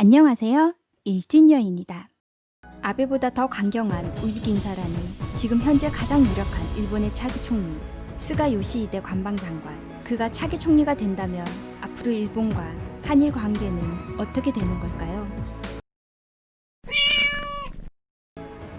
안녕하세요. 일진여입니다. 아베보다 더 강경한 우익인사라는 지금 현재 가장 유력한 일본의 차기 총리 스가 요시히데 관방장관. 그가 차기 총리가 된다면 앞으로 일본과 한일 관계는 어떻게 되는 걸까요?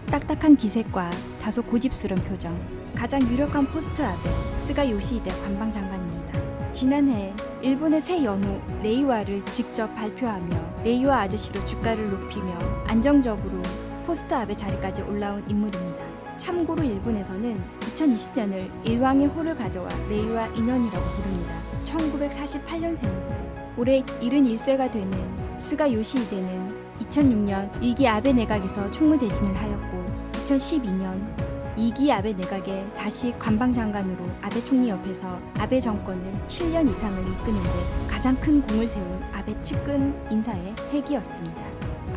딱딱한 기색과 다소 고집스런 표정, 가장 유력한 포스트 아베 스가 요시히데 관방장관입니다. 지난해 일본의 새 연호 레이와를 직접 발표하며 레이와 아저씨로 주가를 높이며 안정적으로 포스트 아베 자리까지 올라온 인물입니다. 참고로 일본에서는 2020년을 일왕의 호를 가져와 레이와 인원이라고 부릅니다. 1948년생이고 올해 71세가 되는 스가 요시히데는 2006년 1기 아베 내각에서 총무대신을 하였고 2012년 2기 아베 내각에 다시 관방장관으로 아베 총리 옆에서 아베 정권을 7년 이상을 이끄는데 가장 큰 공을 세운 아베 측근 인사의 핵이었습니다.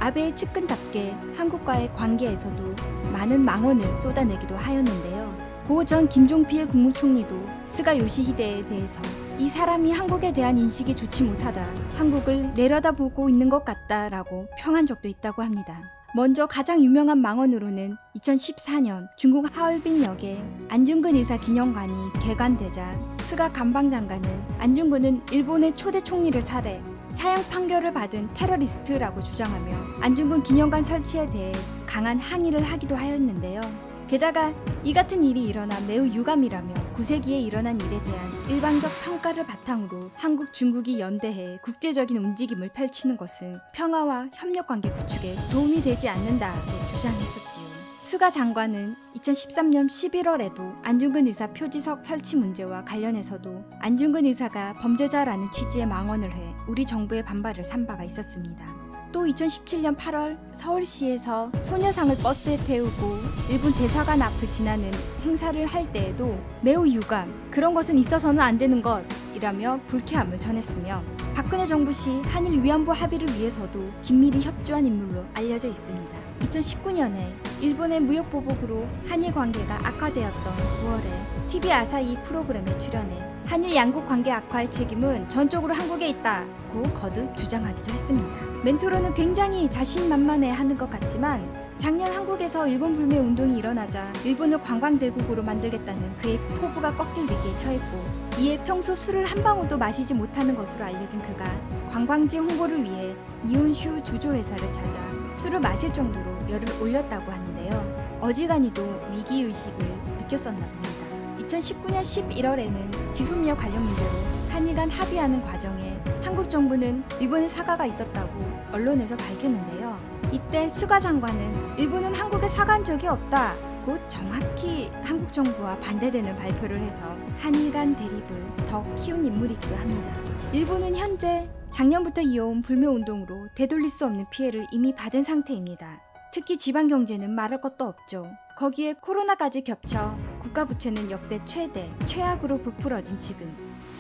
아베의 측근답게 한국과의 관계에서도 많은 망언을 쏟아내기도 하였는데요. 고 전 김종필 국무총리도 스가 요시히데에 대해서 이 사람이 한국에 대한 인식이 좋지 못하다, 한국을 내려다보고 있는 것 같다라고 평한 적도 있다고 합니다. 먼저 가장 유명한 망언으로는 2014년 중국 하얼빈역에 안중근 의사 기념관이 개관되자 스가 관방장관은 안중근은 일본의 초대 총리를 살해, 사형 판결을 받은 테러리스트라고 주장하며 안중근 기념관 설치에 대해 강한 항의를 하기도 하였는데요. 게다가 이 같은 일이 일어나 매우 유감이라며 9세기에 일어난 일에 대한 일방적 평가를 바탕으로 한국 중국이 연대해 국제적인 움직임을 펼치는 것은 평화와 협력관계 구축에 도움이 되지 않는다고 주장했었지요. 스가 장관은 2013년 11월에도 안중근 의사 표지석 설치 문제와 관련해서도 안중근 의사가 범죄자라는 취지의 망언을 해 우리 정부의 반발을 산 바가 있었습니다. 또 2017년 8월 서울시에서 소녀상을 버스에 태우고 일본 대사관 앞을 지나는 행사를 할 때에도 매우 유감, 그런 것은 있어서는 안 되는 것이라며 불쾌함을 전했으며 박근혜 정부 시 한일 위안부 합의를 위해서도 긴밀히 협조한 인물로 알려져 있습니다. 2019년에 일본의 무역 보복으로 한일 관계가 악화되었던 9월에 TV 아사히 프로그램에 출연해 한일 양국 관계 악화의 책임은 전적으로 한국에 있다고 거듭 주장하기도 했습니다. 멘트로는 굉장히 자신만만해 하는 것 같지만 작년 한국에서 일본 불매 운동이 일어나자 일본을 관광대국으로 만들겠다는 그의 포부가 꺾일 위기에 처했고 이에 평소 술을 한 방울도 마시지 못하는 것으로 알려진 그가 관광지 홍보를 위해 니혼슈 주조회사를 찾아 술을 마실 정도로 열을 올렸다고 하는데요. 어지간히도 위기의식을 느꼈었나 봅니다. 2019년 11월에는 지소미아 관련 문제로 한일 간 합의하는 과정에 한국 정부는 일본의 사과가 있었다고 언론에서 밝혔는데요. 이때 스가 장관은 일본은 한국에 사과한 적이 없다고 정확히 한국 정부와 반대되는 발표를 해서 한일 간 대립을 더 키운 인물이기도 합니다. 일본은 현재 작년부터 이어온 불매운동으로 되돌릴 수 없는 피해를 이미 받은 상태입니다. 특히 지방경제는 말할 것도 없죠. 거기에 코로나까지 겹쳐 국가부채는 역대 최대, 최악으로 부풀어진 지금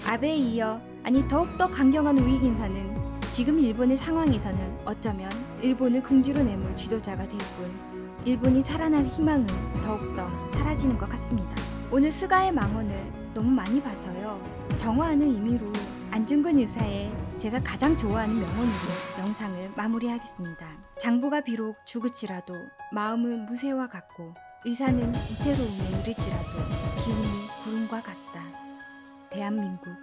아베에 이어 더욱더 강경한 우익인사는 지금 일본의 상황에서는 어쩌면 일본을 궁지로 내몰 지도자가 될 뿐 일본이 살아날 희망은 더욱더 사라지는 것 같습니다. 오늘 스가의 망언을 너무 많이 봐서요. 정화하는 의미로 안중근 의사의 제가 가장 좋아하는 명언으로 영상을 마무리하겠습니다. 장부가 비록 죽을지라도 마음은 무쇠와 같고 의사는 위태로움에 이를지라도 기운이 구름과 같다. 대한민국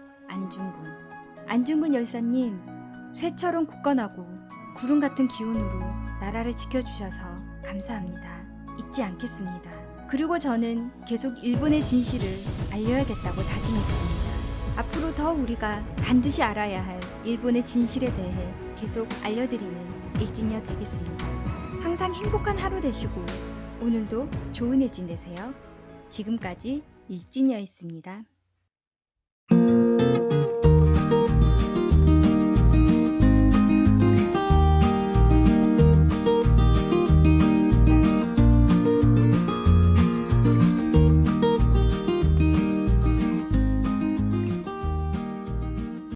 안중근 열사님, 쇠처럼 굳건하고 구름 같은 기운으로 나라를 지켜주셔서 감사합니다. 잊지 않겠습니다. 그리고 저는 계속 일본의 진실을 알려야겠다고 다짐했습니다. 앞으로 더 우리가 반드시 알아야 할 일본의 진실에 대해 계속 알려드리는 일진여 되겠습니다. 항상 행복한 하루 되시고 오늘도 좋은 일진 되세요. 지금까지 일진여였습니다.